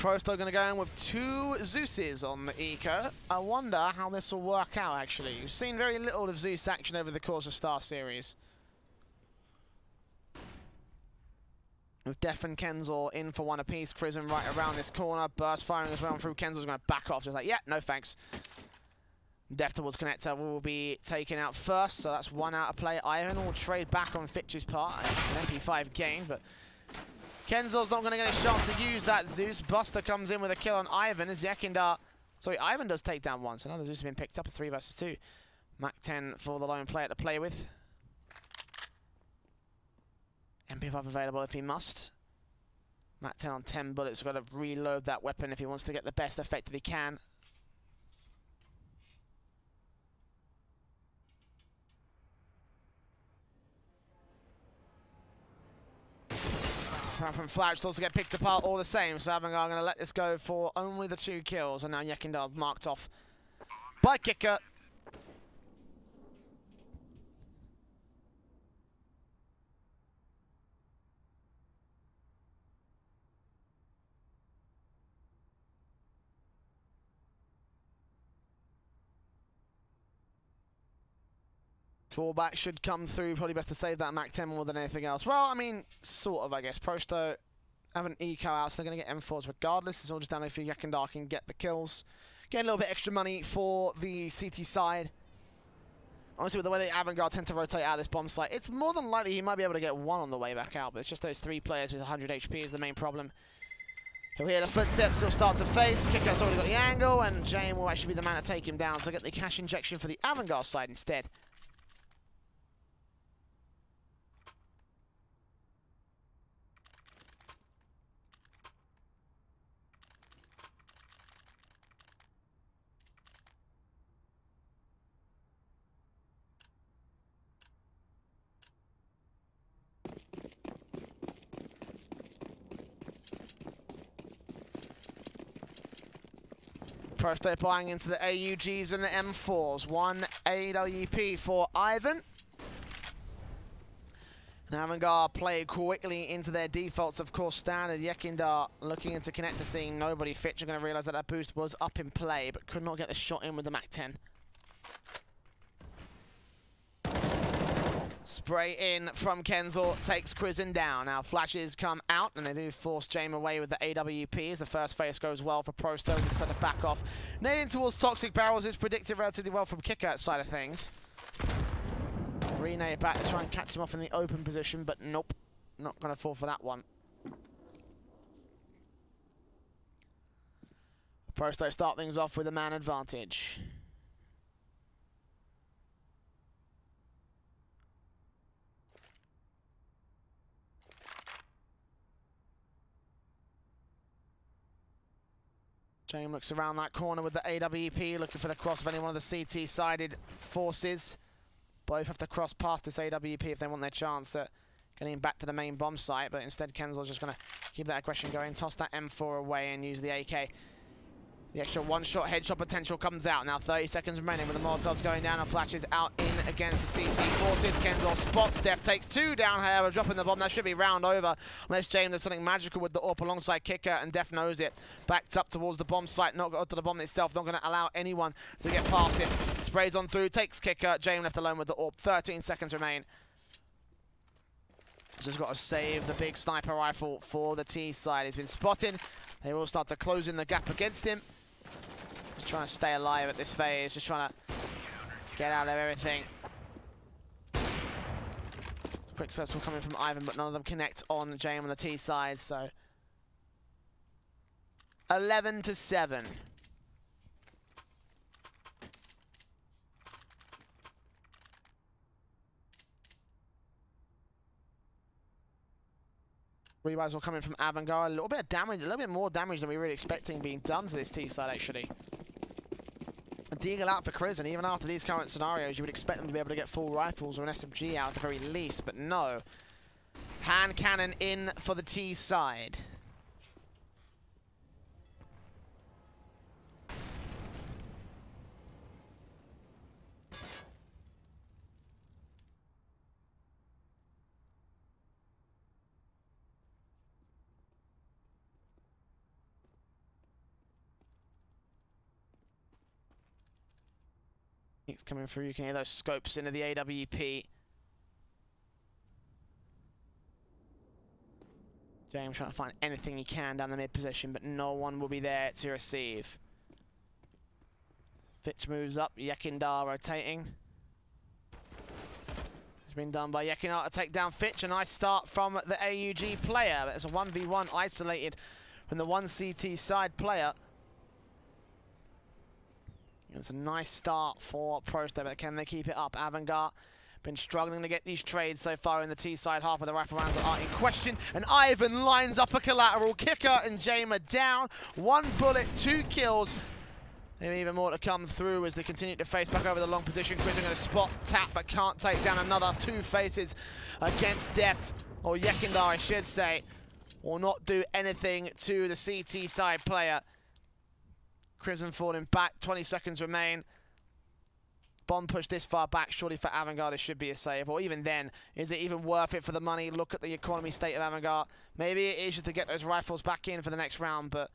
Pro still going to go in with 2 Zeuses on the Eco. I wonder how this will work out, actually. You've seen very little of Zeus action over the course of StarSeries. With Def and Kenzel in for 1 apiece. Crizzen right around this corner. Burst firing as well through. Kenzel's going to back off. Just like, yeah, no thanks. Def towards connector will be taken out first, so that's 1 out of play. Ivan will trade back on Fitch's part. An MP5 gain, but Kenzel's not going to get a chance to use that Zeus. Buster comes in with a kill on Ivan as Yekindar. Sorry, Ivan does take down 1, so another Zeus has been picked up. A 3 versus 2. Mac 10 for the lone player to play with. MP5 available if he must. Mac 10 on 10 bullets. Got to reload that weapon if he wants to get the best effect that he can. From Flash to also get picked apart all the same, so Avangar going to let this go for only the 2 kills, and now Yekindar's marked off by Kicker. Fallback should come through. Probably best to save that Mac 10 more than anything else. Well, I mean, sort of, I guess. Prosto have an eco out, so they're going to get M4s regardless. It's all just down if Yakindar can get the kills. Get a little bit extra money for the CT side. Honestly, with the way the Avangard tend to rotate out of this bomb site, it's more than likely he might be able to get 1 on the way back out, but it's just those 3 players with 100 HP is the main problem. He'll hear the footsteps, he'll start to face. Kicker's already got the angle, and Jane will actually be the man to take him down, so get the cash injection for the Avangard side instead. First they're buying into the AUGs and the M4s. 1 AWP for Ivan. And Avangard play quickly into their defaults, of course, standard. Yekindar looking into connector, seeing nobody. Fitch are going to realize that that boost was up in play, but could not get the shot in with the Mac 10. Spray in from Kenzel, takes Crizzen down. Now flashes come out, and they do force Jame away with the AWP as the first phase goes well for Prosto. He decided to back off. Nading towards Toxic Barrels is predicted relatively well from Kicker side of things. Renade back to try and catch him off in the open position, but nope. Not going to fall for that one. Prosto start things off with a man advantage. Jame looks around that corner with the AWP, looking for the cross of any one of the CT-sided forces. Both have to cross past this AWP if they want their chance at getting back to the main bomb site, but instead Kenzel's just going to keep that aggression going, toss that M4 away and use the AK. The extra 1-shot headshot potential comes out. Now 30 seconds remaining with the Molotovs going down and flashes out in against the CT forces. Kenzel spots. Def takes 2 down, however, dropping the bomb. That should be round over unless James does something magical with the AWP alongside Kicker, and Def knows it. Backed up towards the bomb site, not got to the bomb itself, not going to allow anyone to get past it. Sprays on through, takes Kicker. James left alone with the AWP. 13 seconds remain. Just got to save the big sniper rifle for the T side. He's been spotted. They will start to close in the gap against him. Just trying to stay alive at this phase, just trying to get out of everything. Quick circle coming from Ivan, but none of them connect on Jame on the T side, so 11-7. Rebuys will come in from Avangard. A little bit of damage, a little bit more damage than we were really expecting being done to this T side, actually. A deagle out for Crizzen. Even after these current scenarios, you would expect them to be able to get full rifles or an SMG out at the very least, but no. Hand cannon in for the T side. It's coming through. You can hear those scopes into the AWP. James trying to find anything he can down the mid position, but no one will be there to receive. Fitch moves up. Yekindar rotating. It's been done by Yekindar to take down Fitch. A nice start from the AUG player. But it's a 1v1 isolated from the 1CT side player. It's a nice start for Prosto, but can they keep it up? Avangard been struggling to get these trades so far in the T-side half of the rifle rounds are in question. And Ivan lines up a collateral kicker and Jamer down. 1 bullet, 2 kills. And even more to come through as they continue to face back over the long position. Chris are going to spot, tap, but can't take down another 2 faces against Def, or Yekindar I should say. Will not do anything to the CT side player. Crimson falling back, 20 seconds remain. Bomb push this far back, surely for Avangard it should be a save. Or even then, is it even worth it for the money? Look at the economy state of Avangard. Maybe it is just to get those rifles back in for the next round, but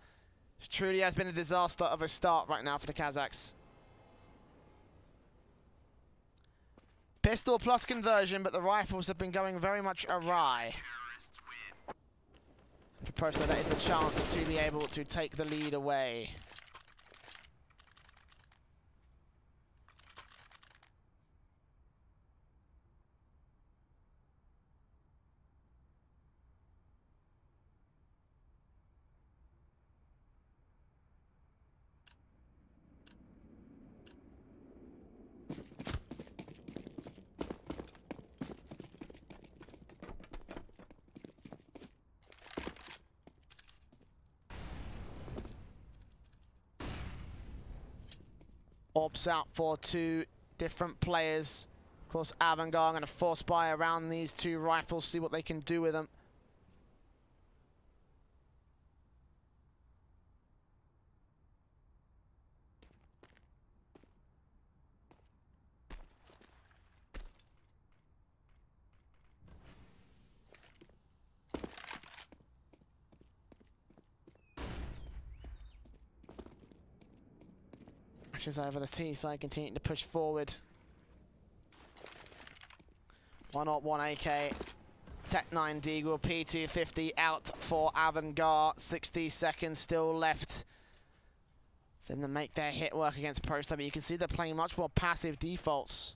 it truly has been a disaster of a start right now for the Kazakhs. Pistol plus conversion, but the rifles have been going very much awry. For Prosto, that is the chance to be able to take the lead away. Orbs out for 2 different players. Of course, Avangard going to force buy around these 2 rifles, see what they can do with them. Over the T side, continuing to push forward. 1 op, 1 AK. Tech 9 Deagle, P250 out for Avangard. 60 seconds still left for them to make their hit work against Prosto, but you can see they're playing much more passive defaults.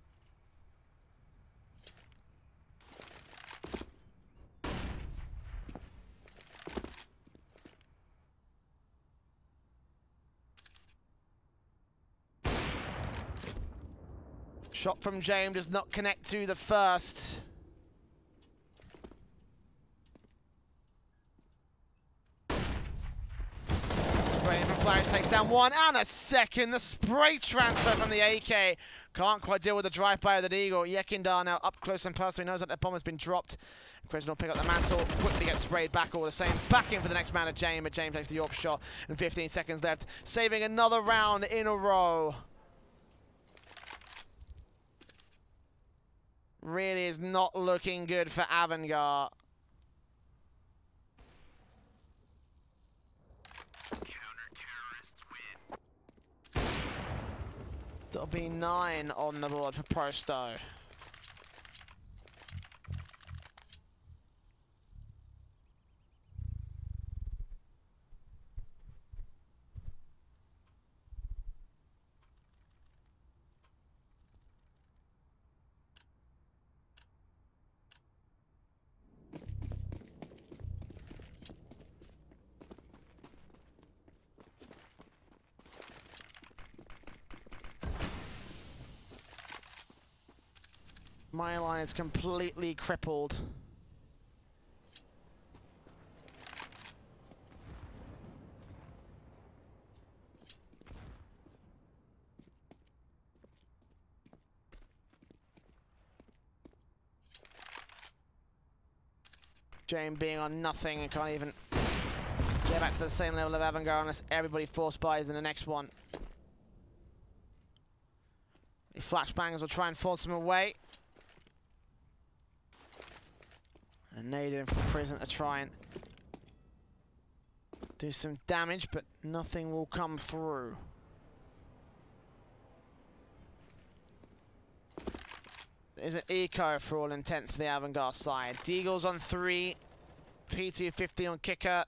Shot from James does not connect to the first. Spray from Flash takes down 1 and a second. The spray transfer from the AK. Can't quite deal with the drive-by of the Eagle. Yekindar now up close and personal. He knows that the bomb has been dropped. Chris will pick up the mantle, quickly get sprayed back all the same. Back in for the next man of James, but James takes the AWP shot and 15 seconds left. Saving another round in a row. Really is not looking good for Avangard. Counter-terrorists win. That'll be 9 on the board for Prosto. My line is completely crippled. James being on nothing and can't even get back to the same level of Avangard unless everybody force buys in the next one. The flashbangs will try and force him away. And nade him from prison to try and do some damage, but nothing will come through. Is an eco for all intents for the Avangard side. Deagle's on 3. P250 on kicker.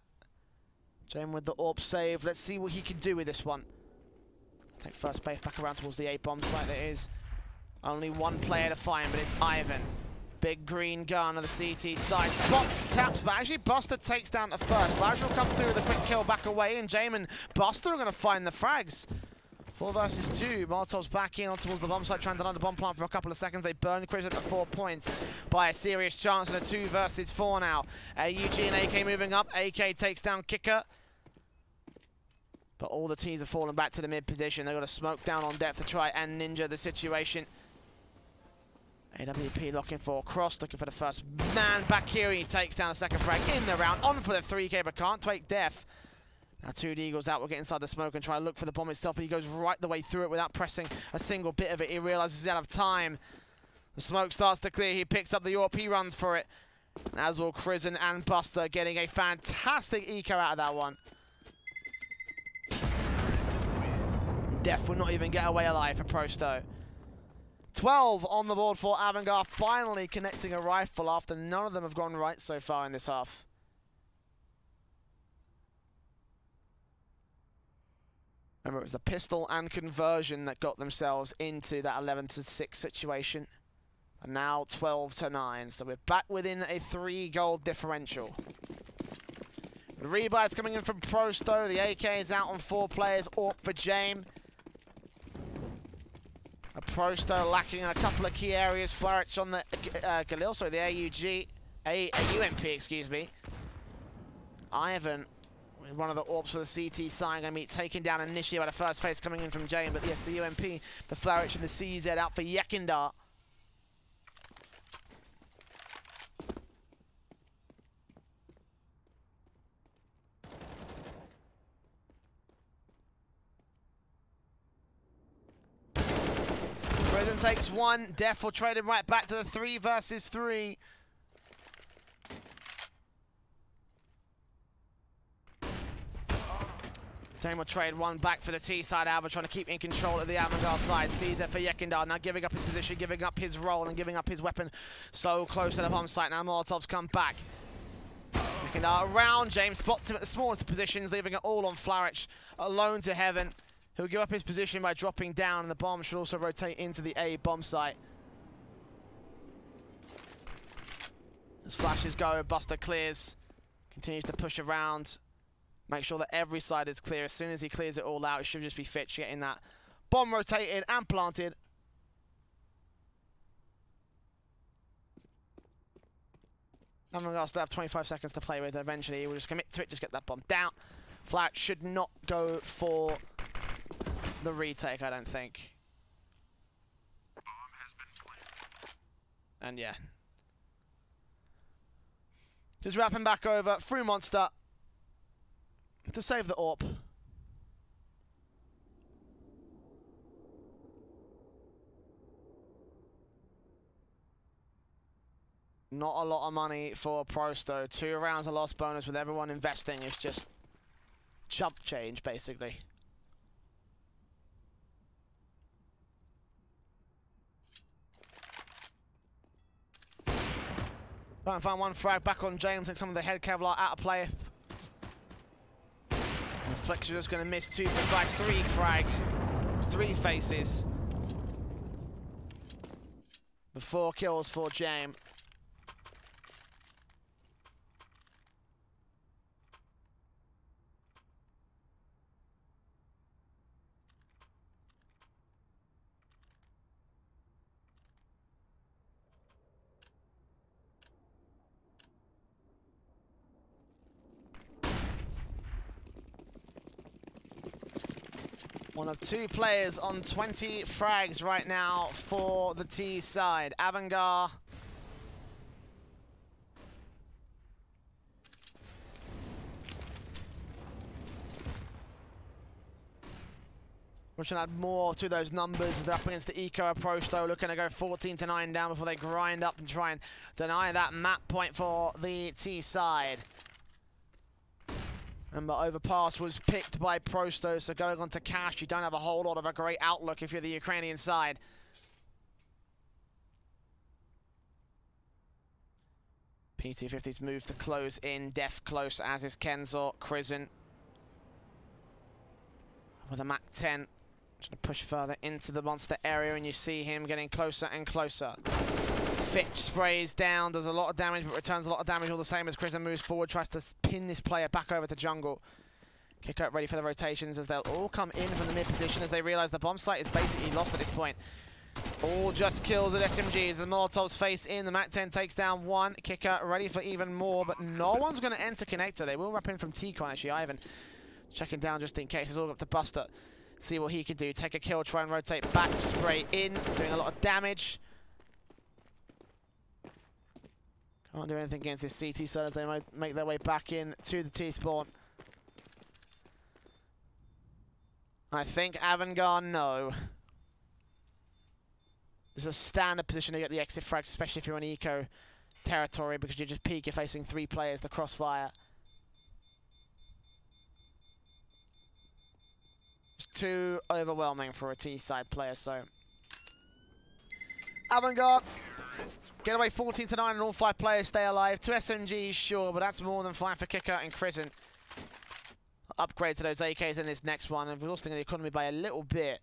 Jame with the AWP save. Let's see what he can do with this one. Take first base back around towards the A bomb site. There is only one player to find, but it's Ivan. Big green gun on the CT side. Spots, taps, but actually Buster takes down the first. Mirage will come through with a quick kill back away, and Jame and Buster are going to find the frags. 4 versus 2. Molotov's back in on towards the bomb site, trying to deny the bomb plant for a couple of seconds. They burn Chris at the 4 points by a serious chance, and a 2 versus 4 now. UG and AK moving up. AK takes down kicker. But all the teams have fallen back to the mid position. They've got to smoke down on depth to try and ninja the situation. AWP looking for Cross, looking for the first man back here. He takes down a second frag in the round. On for the 3K, but can't take death. Now 2 Deagles out. We'll get inside the smoke and try to look for the bomb itself, but he goes right the way through it without pressing a single bit of it. He realizes he's out of time. The smoke starts to clear. He picks up the AWP, he runs for it. As will Crizzen and Buster, getting a fantastic eco out of that one. Def will not even get away alive for Prosto. 12 on the board for Avangard, finally connecting a rifle after none of them have gone right so far in this half. Remember, it was the pistol and conversion that got themselves into that 11-6 situation. And now 12-9, so we're back within a 3-goal differential. The rebuys coming in from Prosto. The AK is out on 4 players. AWP for Jame. A Prosto lacking in a couple of key areas. Flurich on the Galil, sorry, the UMP, excuse me. Ivan with one of the AWPs for the CT side, going to be taken down initially by the first phase coming in from Jame, but yes, the UMP for Flurich and the CZ out for Yekindar. Prison takes 1. Def will trade him right back to the 3 versus 3. Jame will trade 1 back for the T side. Alva trying to keep in control of the Avangard side. Caesar for Yekindar, now giving up his position, giving up his role, and giving up his weapon. So close to the bomb site. Now Molotov's come back. Yekindar around. James spots him at the smallest positions, leaving it all on Flurich, alone to heaven. He'll give up his position by dropping down, and the bomb should also rotate into the A bomb site. As flashes go, Buster clears, continues to push around, make sure that every side is clear. As soon as he clears it all out, it should just be Fitch getting that bomb rotated and planted. Avangard still have 25 seconds to play with. Eventually, he will just commit to it, just get that bomb down. Flat should not go for the retake, I don't think. Bomb has been planted. And yeah. Just wrapping back over through Monster to save the AWP. Not a lot of money for Prosto. 2 rounds of lost bonus with everyone investing. It's just chump change, basically. Try and find 1 frag back on James. Take some of the head Kevlar out of play. Flex just going to miss 2 precise 3 frags. 3 faces. The 4 kills for Jame. One of 2 players on 20 frags right now for the T side. Avangard. We should add more to those numbers. They're up against the Eco approach though, looking to go 14-9 down before they grind up and try and deny that map point for the T side. Remember, Overpass was picked by Prosto, so going on to Cash, you don't have a whole lot of a great outlook if you're the Ukrainian side. PT50's move to close in. Def close, as is Kenzo. Crizzen with a Mac 10. Trying to push further into the monster area, and you see him getting closer and closer. Fitch sprays down, does a lot of damage, but returns a lot of damage all the same as Crizzen moves forward, tries to pin this player back over to jungle. Kick out ready for the rotations as they'll all come in from the mid position as they realize the bomb site is basically lost at this point. All just kills with SMGs. The Molotovs face in. The Mac 10 takes down one. Kicker ready for even more, but no one's going to enter connector. They will wrap in from T-Con actually. Ivan checking down just in case. It's all up to Buster. See what he can do. Take a kill, try and rotate back, spray in, doing a lot of damage. Can't do anything against this CT, so as they might make their way back in to the T-spawn. I think Avangard, no. This is a standard position to get the exit frag, especially if you're in eco territory, because you just peek, you're facing 3 players to crossfire. It's too overwhelming for a T-side player, so. Avangard, get away 14 to 9 and all 5 players stay alive. 2 SMGs, sure, but that's more than fine for Kicker and Crizzen. Upgrade to those AKs in this next one, and we're also the economy by a little bit.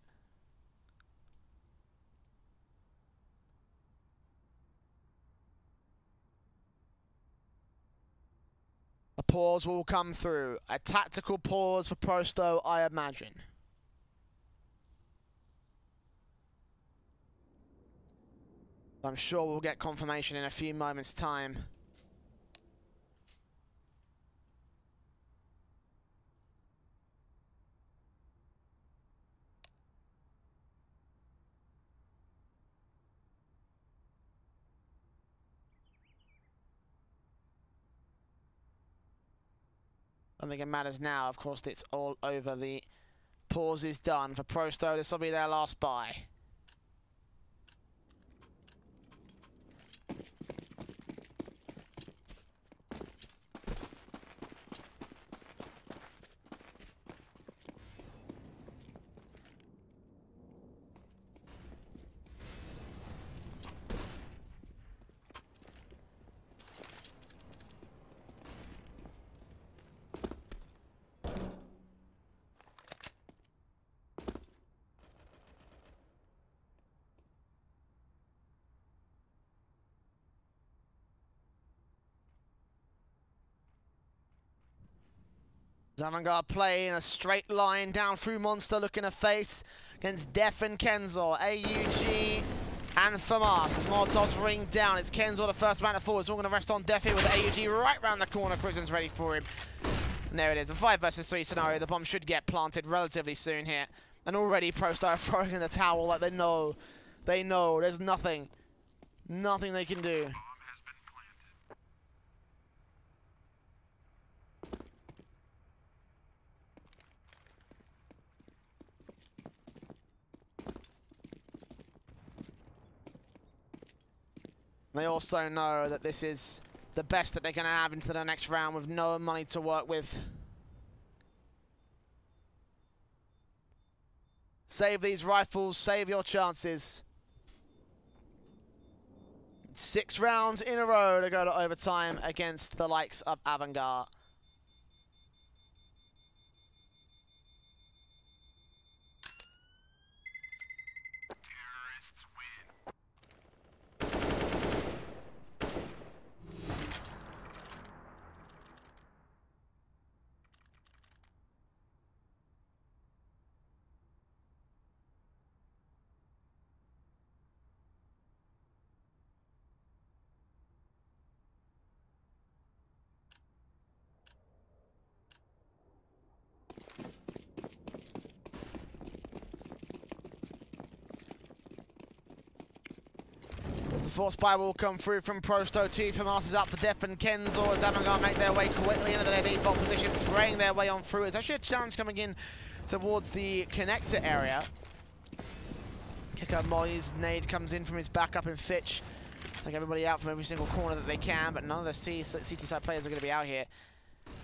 A pause will come through. A tactical pause for Prosto, I imagine. I'm sure we'll get confirmation in a few moments' time. I don't think it matters now. Of course, it's all over. The pause is done for Prosto. This will be their last buy. Avangard play in a straight line down through Monster, looking to face against Def and Kenzo. AUG and Famas. As Molotovs ring down, it's Kenzo the first man to fall. It's all going to rest on Def here with AUG right round the corner. Crizzen's ready for him. And there it is, a 5 versus 3 scenario. The bomb should get planted relatively soon here. And already Prosto are throwing in the towel like they know. They know there's nothing they can do. They also know that this is the best that they're going to have into the next round with no money to work with. Save these rifles, save your chances. 6 rounds in a row to go to overtime against the likes of Avangard. The force buy will come through from Prosto. 2 Famas is up for Def and Kenzo as Avangard make their way quickly into their default position, spraying their way on through. There's actually a challenge coming in towards the connector area. Kicker Molly's nade comes in from his backup in Fitch. Take everybody out from every single corner that they can, but none of the CT side players are going to be out here.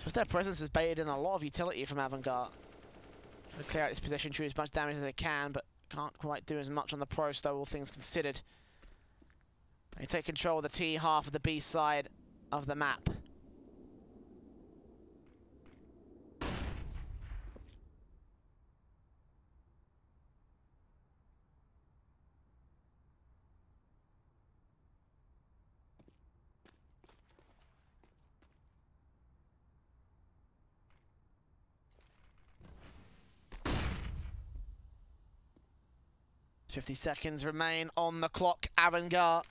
Just their presence has baited in a lot of utility from Avangard. Trying to clear out this position, do as much damage as they can, but can't quite do as much on the Prosto, all things considered. They take control of the T half of the B side. of the map. .50 seconds remain on the clock. Avangard.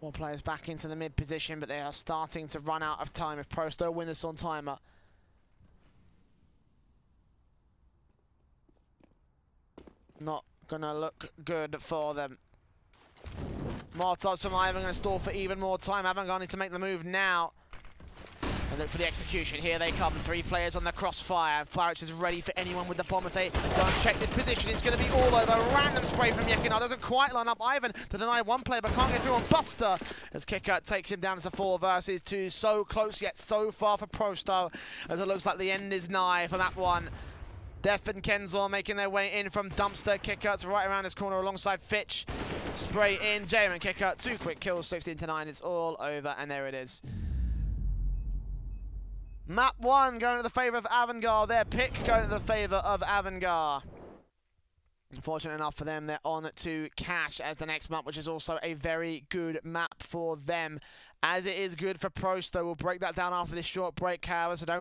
More players back into the mid position, but they are starting to run out of time if Prosto win this on timer. Not gonna look good for them. Molotovs from Ivan going to stall for even more time. Avangard need to make the move now. And look for the execution. Here they come. 3 players on the crossfire. Flaric is ready for anyone with the bomb. If they go and check this position, it's going to be all over. Random spray from Yekinar. Doesn't quite line up Ivan to deny one player, but can't get through on Buster. As Kicker takes him down to 4 versus 2. So close yet so far for Prosto. As it looks like the end is nigh for that one. Def and Kenzor making their way in from Dumpster. Kicker to right around his corner alongside Fitch. Spray in, Jamin Kicker, 2 quick kills, 16-9, it's all over, and there it is. Map 1 going to the favour of Avangard, their pick going to the favour of Avangard. Unfortunate enough for them, they're on to Cash as the next map, which is also a very good map for them, as it is good for Prosto. We'll break that down after this short break, however, so don't